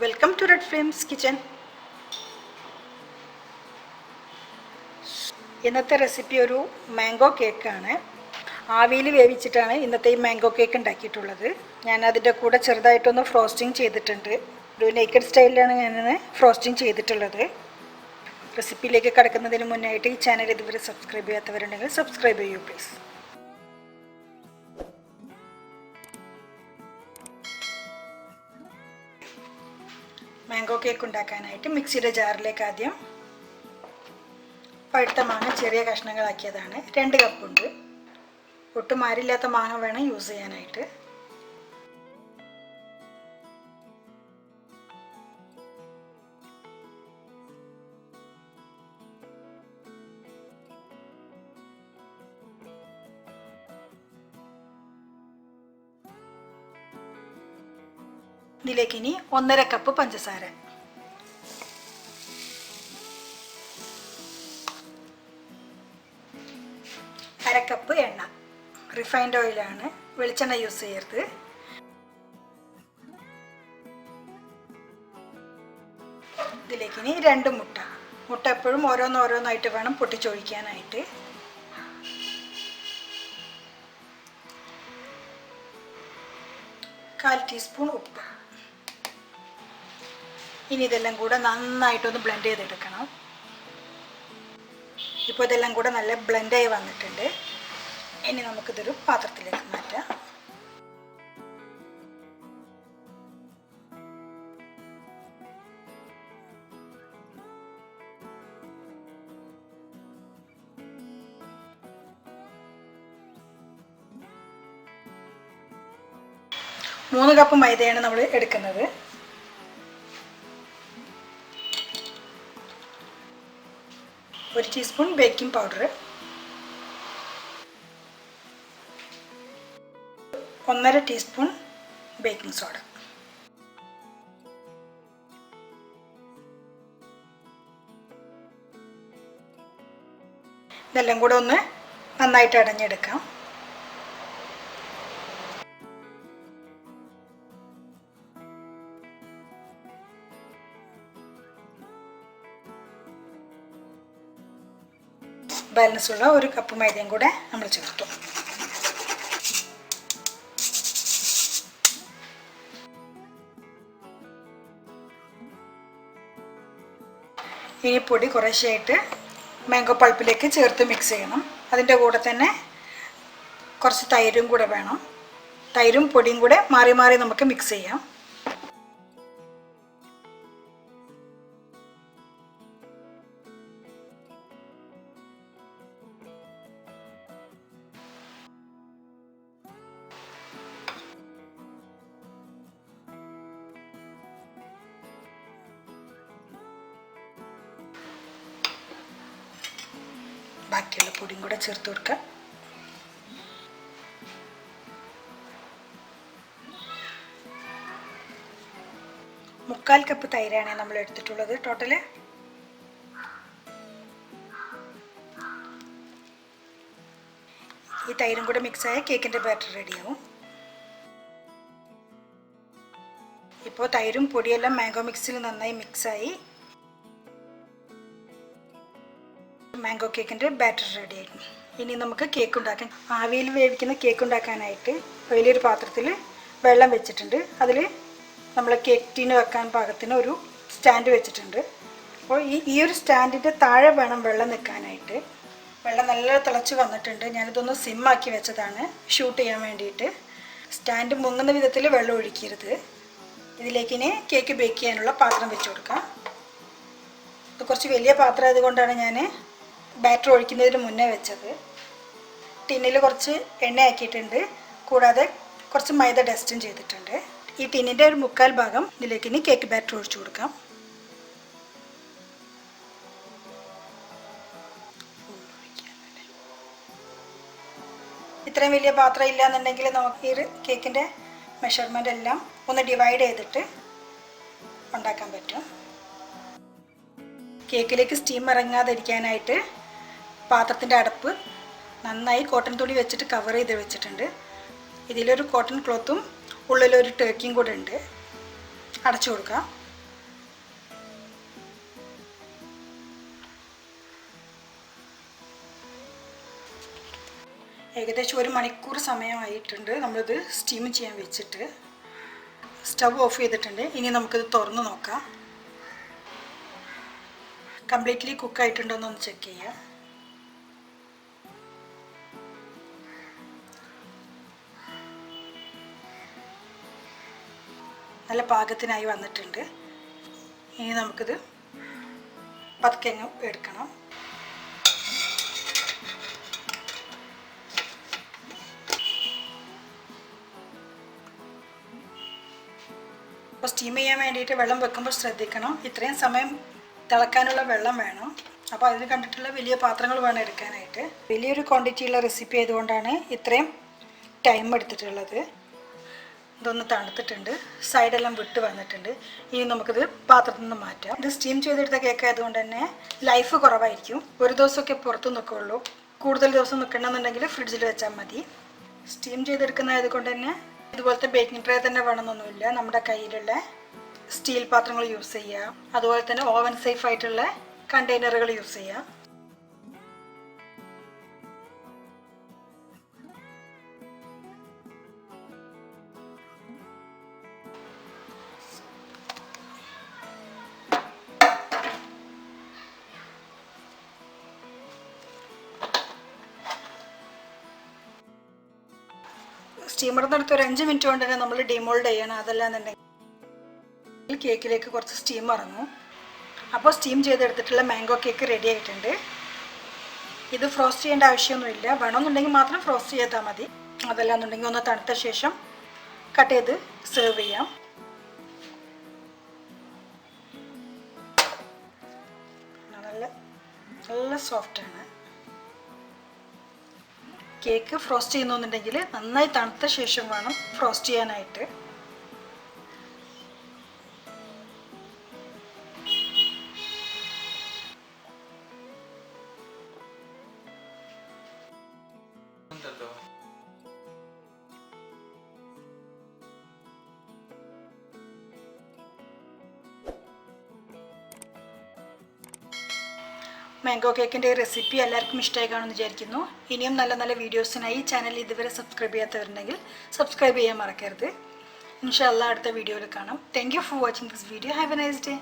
Welcome to red flames kitchen. ഇന്നത്തെ recipe ഒരു mango കേക്കാണ്. ആവിയിൽ വേവിച്ചിട്ടാണ് ഇന്നത്തെ ഈ മാംഗോ കേക്ക് ഉണ്ടാക്കിയിട്ടുള്ളത്. ഞാൻ അതിൻ്റെ കൂടെ ചെറുതായിട്ടൊന്ന് ഫ്രോസ്റ്റിംഗ് ചെയ്തിട്ടുണ്ട്. ഒരു നേക്കഡ് സ്റ്റൈലിലാണ് ഞാനിന്ന് ഫ്രോസ്റ്റിംഗ് ചെയ്തിട്ടുള്ളത്. റെസിപ്പിയിലേക്ക് കടക്കുന്നതിന് മുന്നായിട്ട് ഈ ചാനൽ ഇതുവരെ സബ്സ്ക്രൈബ് ചെയ്യാത്തവരുണ്ടെങ്കിൽ സബ്സ്ക്രൈബ് ചെയ്യൂ പ്ലീസ്. മാംഗോ കേക്ക് ഉണ്ടാക്കാനായിട്ട് മിക്സിയുടെ ജാറിലേക്ക് ആദ്യം പഴുത്ത മാങ്ങ ചെറിയ കഷ്ണങ്ങളാക്കിയതാണ്. 2 കപ്പുണ്ട്. ഒട്ടും മാരില്ലാത്ത മാങ്ങ വേണം യൂസ് ചെയ്യാനായിട്ട്. ഇതിലേക്ക് ഇനി 1.5 കപ്പ് പഞ്ചസാര, 1/2 കപ്പ് എണ്ണ, റിഫൈൻഡ് ഓയിലാണ്, വെളിച്ചെണ്ണ യൂസ് ചെയ്യരുത്. ഇതിലേക്ക് ഇനി 2 മുട്ട എപ്പോഴും ഓരോന്നോരോന്നായിട്ട് വേണം പൊട്ടിച്ചൊഴിക്കാനായിട്ട്. കാൽ ടീസ്പൂൺ ഉപ്പ്. ഇനി ഇതെല്ലാം കൂടെ നന്നായിട്ടൊന്ന് ബ്ലെൻഡ് ചെയ്തെടുക്കണം. ഇപ്പോൾ ഇതെല്ലാം കൂടെ നല്ല ബ്ലെൻഡായി വന്നിട്ടുണ്ട്. ഇനി നമുക്കിതൊരു പാത്രത്തിലേക്ക് മാറ്റാം. മൂന്ന് കപ്പ് മൈദയാണ് നമ്മൾ എടുക്കുന്നത്. ഒരു teaspoon baking powder, 1.5 teaspoon baking soda, ഇതെല്ലാം കൂടെ ഒന്ന് നന്നായിട്ട് അടഞ്ഞെടുക്കാം. ബാലൻസ് ഉള്ള 1 കപ്പ് മൈദയും കൂടെ നമ്മൾ ചേർത്തു. ഇനി പൊടി കുറേശ്ശെയായിട്ട് മാംഗോ പൾപ്പിലേക്ക് ചേർത്ത് മിക്സ് ചെയ്യണം. അതിൻ്റെ കൂടെ തന്നെ കുറച്ച് തൈരും കൂടെ വേണം. തൈരും പൊടിയും കൂടെ മാറി മാറി നമുക്ക് മിക്സ് ചെയ്യാം. ബാക്കിയുള്ള പൊടിയും കൂടെ ചേർത്ത് കൊടുക്കാം. മുക്കാൽ കപ്പ് തൈരാണ് നമ്മൾ എടുത്തിട്ടുള്ളത് ടോട്ടല്. ഈ തൈരും കൂടെ മിക്സായ കേക്കിൻ്റെ ബാറ്റർ റെഡിയാവും. ഇപ്പോൾ തൈരും പൊടിയെല്ലാം മാംഗോ മിക്സിൽ നന്നായി മിക്സായി. മാംഗോ കേക്കിൻ്റെ ബാറ്റർ റെഡി ആയി. ഇനി നമുക്ക് കേക്ക് ഉണ്ടാക്കാം. ആവിയിൽ വേവിക്കുന്ന കേക്ക് ഉണ്ടാക്കാനായിട്ട് വലിയൊരു പാത്രത്തിൽ വെള്ളം വെച്ചിട്ടുണ്ട്. അതിൽ നമ്മൾ കേക്ക് ടീന് വെക്കാൻ പാകത്തിന് ഒരു സ്റ്റാൻഡ് വെച്ചിട്ടുണ്ട്. അപ്പോൾ ഈ ഒരു സ്റ്റാൻഡിൻ്റെ താഴെ വേണം വെള്ളം നിൽക്കാനായിട്ട്. വെള്ളം നല്ല തിളച്ച് വന്നിട്ടുണ്ട്. ഞാനിതൊന്ന് സിമ്മാക്കി വെച്ചതാണ് ഷൂട്ട് ചെയ്യാൻ വേണ്ടിയിട്ട്. സ്റ്റാൻഡ് മുങ്ങുന്ന വിധത്തിൽ വെള്ളം ഒഴിക്കരുത്. ഇതിലേക്ക് ഇനി കേക്ക് ബേക്ക് ചെയ്യാനുള്ള പാത്രം വെച്ച് കൊടുക്കാം. ഇത് കുറച്ച് വലിയ പാത്രം ആയതുകൊണ്ടാണ് ഞാൻ ബാറ്റർ ഒഴിക്കുന്നതിന് മുന്നേ വെച്ചത്. ടിന്നിൽ കുറച്ച് എണ്ണ ആക്കിയിട്ടുണ്ട്. കൂടാതെ കുറച്ച് മൈദ ഡസ്റ്റും ചെയ്തിട്ടുണ്ട്. ഈ ടിന്നിൻ്റെ ഒരു മുക്കാൽ ഭാഗം ഇതിലേക്ക് ഇനി കേക്ക് ബാറ്റർ ഒഴിച്ചു കൊടുക്കാം. ഇത്രയും വലിയ പാത്രം ഇല്ല എന്നുണ്ടെങ്കിൽ നമുക്ക് ഈ കേക്കിൻ്റെ മെഷർമെൻ്റ് എല്ലാം ഒന്ന് ഡിവൈഡ് ചെയ്തിട്ട് ഉണ്ടാക്കാൻ പറ്റും. കേക്കിലേക്ക് സ്റ്റീം ഇറങ്ങാതിരിക്കാനായിട്ട് പാത്രത്തിൻ്റെ അടപ്പ് നന്നായി കോട്ടൺ തുണി വെച്ചിട്ട് കവർ ചെയ്ത് വെച്ചിട്ടുണ്ട്. ഇതിലൊരു കോട്ടൺ ക്ലോത്തും ഉള്ളിലൊരു ടർക്കിയും കൂടെ ഉണ്ട്. അടച്ചു കൊടുക്കാം. ഏകദേശം 1 മണിക്കൂർ സമയമായിട്ടുണ്ട് നമ്മളിത് സ്റ്റീം ചെയ്യാൻ വെച്ചിട്ട്. സ്റ്റവ് ഓഫ് ചെയ്തിട്ടുണ്ട്. ഇനി നമുക്കിത് തുറന്ന് നോക്കാം. കംപ്ലീറ്റ്ലി കുക്കായിട്ടുണ്ടോ എന്നൊന്ന് ചെക്ക് ചെയ്യാം. നല്ല പാകത്തിനായി വന്നിട്ടുണ്ട്. ഇനി നമുക്കിത് പതുക്കെ എടുക്കണം. അപ്പോൾ സ്റ്റീം ചെയ്യാൻ വേണ്ടിയിട്ട് വെള്ളം വെക്കുമ്പോൾ ശ്രദ്ധിക്കണം, ഇത്രയും സമയം തിളക്കാനുള്ള വെള്ളം വേണം. അപ്പോൾ അതിന് കണ്ടിട്ടുള്ള വലിയ പാത്രങ്ങൾ വേണം എടുക്കാനായിട്ട്. വലിയൊരു ക്വാണ്ടിറ്റിയുള്ള റെസിപ്പി ആയതുകൊണ്ടാണ് ഇത്രയും ടൈം എടുത്തിട്ടുള്ളത്. ഇതൊന്ന് തണുത്തിട്ടുണ്ട്, സൈഡെല്ലാം വിട്ട് വന്നിട്ടുണ്ട്. ഇനി നമുക്കിത് പാത്രത്തിൽ നിന്ന് മാറ്റാം. ഇത് സ്റ്റീം ചെയ്തെടുത്ത കേക്ക് ആയതുകൊണ്ട് തന്നെ ലൈഫ് കുറവായിരിക്കും. ഒരു ദിവസമൊക്കെ പുറത്ത് നിൽക്കുള്ളൂ. കൂടുതൽ ദിവസം നിൽക്കണമെന്നുണ്ടെങ്കിൽ ഫ്രിഡ്ജിൽ വെച്ചാൽ മതി. സ്റ്റീം ചെയ്തെടുക്കുന്നതായത് കൊണ്ട് തന്നെ ഇതുപോലത്തെ ബേക്കിംഗ് ട്രേ തന്നെ വേണമെന്നൊന്നുമില്ല. നമ്മുടെ കയ്യിലുള്ള സ്റ്റീൽ പാത്രങ്ങൾ യൂസ് ചെയ്യുക. അതുപോലെ തന്നെ ഓവൻ സേഫ് ആയിട്ടുള്ള കണ്ടെയ്നറുകൾ യൂസ് ചെയ്യുക. സ്റ്റീമറിനടുത്ത് ഒരു 5 മിനിറ്റ് കൊണ്ട് തന്നെ നമ്മൾ ഡിമോൾഡ് ചെയ്യണം. അതല്ലാന്നുണ്ടെങ്കിൽ കേക്കിലേക്ക് കുറച്ച് സ്റ്റീം ഇറങ്ങും. അപ്പോൾ സ്റ്റീം ചെയ്തെടുത്തിട്ടുള്ള മാംഗോ കേക്ക് റെഡി ആയിട്ടുണ്ട്. ഇത് ഫ്രോസ്റ്റ് ചെയ്യേണ്ട ആവശ്യമൊന്നുമില്ല. വേണമെന്നുണ്ടെങ്കിൽ മാത്രം ഫ്രോസ്റ്റ് ചെയ്താൽ മതി. അതല്ലാന്നുണ്ടെങ്കിൽ ഒന്ന് തണുത്ത ശേഷം കട്ട് ചെയ്ത് സെർവ് ചെയ്യാം. നല്ല സോഫ്റ്റാണ്. കേക്ക് ഫ്രോസ്റ്റ് ചെയ്യുന്നുണ്ടെങ്കിൽ നന്നായി തണുത്ത ശേഷം വേണം ഫ്രോസ്റ്റ് ചെയ്യാനായിട്ട്. മാംഗോ കേക്കിൻ്റെ റെസിപ്പി എല്ലാവർക്കും ഇഷ്ടമായി കാണുമെന്ന് വിചാരിക്കുന്നു. ഇനിയും നല്ല നല്ല വീഡിയോസിനായി ചാനൽ ഇതുവരെ സബ്സ്ക്രൈബ് ചെയ്യാത്തവരുണ്ടെങ്കിൽ സബ്സ്ക്രൈബ് ചെയ്യാൻ മറക്കരുത്. ഇൻഷാ അല്ലാഹ് അടുത്ത വീഡിയോയിൽ കാണാം. Thank you for watching this video. Have A nice day.